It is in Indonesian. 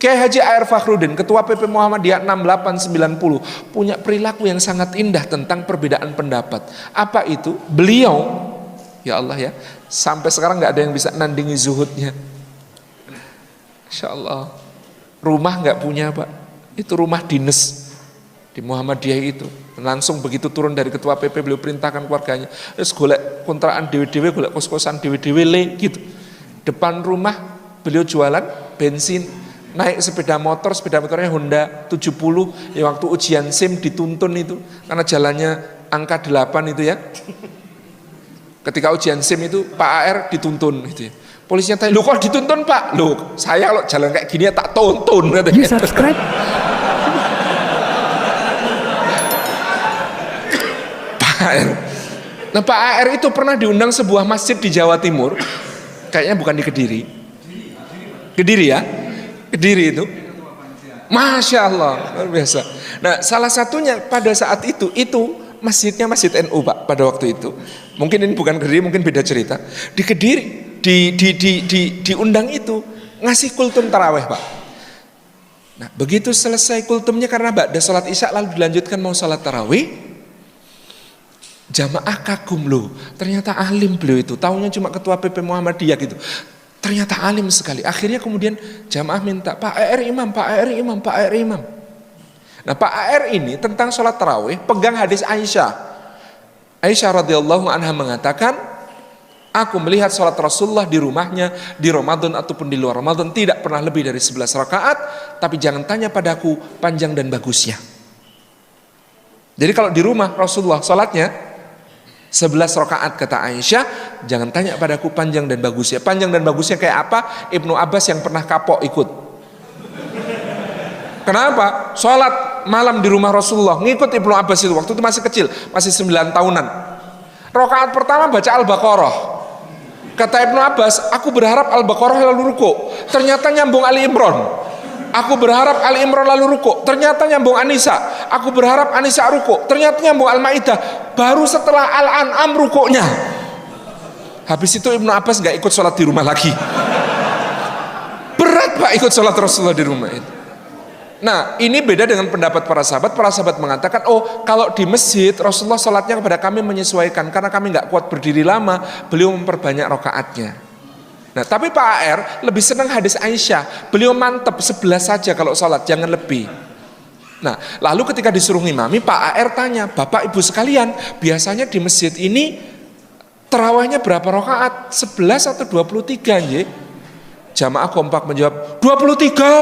Kiai Haji A.R. Fakhrudin, Ketua PP Muhammadiyah 6890, punya perilaku yang sangat indah tentang perbedaan pendapat. Apa itu? Beliau, ya Allah ya, sampai sekarang nggak ada yang bisa nandingi zuhudnya. Insya Allah. Rumah nggak punya Pak, itu rumah dinas di Muhammadiyah itu. Langsung begitu turun dari Ketua PP, beliau perintahkan keluarganya, terus golek kontrakan dewe-dewe, golek kos-kosan dewe-dewe gitu. Depan rumah beliau jualan bensin, naik sepeda motornya Honda 70, ya waktu ujian SIM dituntun itu, karena jalannya angka 8 itu ya. Ketika ujian SIM itu Pak AR dituntun gitu ya. Polisinya tanya, "Loh kok dituntun Pak?" "Loh, saya kalau jalan kayak gini ya tak tuntun," katanya. You subscribe. Pak AR. Nah, Pak AR itu pernah diundang sebuah masjid di Jawa Timur. Kayaknya bukan di Kediri. Kediri ya? Kediri itu. Masya Allah, luar biasa. Nah, salah satunya pada saat itu masjidnya Masjid NU Pak pada waktu itu. Mungkin ini bukan Kediri, mungkin beda cerita. Di Kediri diundang itu ngasih kultum taraweh Pak. Nah, begitu selesai kultumnya karena ba'da sholat isya lalu dilanjutkan mau sholat tarawih. Jamaah kagum loh, ternyata alim beliau itu, tahunya cuma ketua PP Muhammadiyah gitu. Ternyata alim sekali. Akhirnya kemudian jamaah minta, "Pak AR imam, Pak AR imam, Pak AR imam." Nah, Pak AR ini tentang sholat tarawih pegang hadis Aisyah. Aisyah radhiyallahu anha mengatakan, "Aku melihat sholat Rasulullah di rumahnya di Ramadan ataupun di luar Ramadan tidak pernah lebih dari 11 rakaat, tapi jangan tanya padaku panjang dan bagusnya." Jadi kalau di rumah Rasulullah sholatnya 11 rakaat kata Aisyah, jangan tanya padaku panjang dan bagusnya. Panjang dan bagusnya kayak apa? Ibnu Abbas yang pernah kapok ikut. Kenapa? Sholat malam di rumah Rasulullah, ngikut Ibnu Abbas itu, waktu itu masih kecil, masih 9 tahunan. Rakaat pertama baca Al-Baqarah. Kata Ibnu Abbas, aku berharap Al-Baqarah lalu ruku, ternyata nyambung Ali Imran. Aku berharap Ali Imran lalu ruku, ternyata nyambung An-Nisa. Aku berharap An-Nisa ruku, ternyata nyambung Al-Maidah. Baru setelah Al-An'am rukuknya. Habis itu Ibnu Abbas gak ikut sholat di rumah lagi. Berat Pak ikut sholat Rasulullah di rumah itu. Nah, ini beda dengan pendapat para sahabat. Para sahabat mengatakan, oh kalau di masjid Rasulullah sholatnya kepada kami menyesuaikan, karena kami gak kuat berdiri lama, beliau memperbanyak rakaatnya. Nah, tapi Pak AR lebih senang hadis Aisyah. Beliau mantep 11 saja kalau sholat, jangan lebih. Nah, lalu ketika disuruh ngimami, Pak AR tanya, "Bapak Ibu sekalian, biasanya di masjid ini tarawihnya berapa rakaat? 11 atau 23 nggih?" Jamaah kompak menjawab, 23.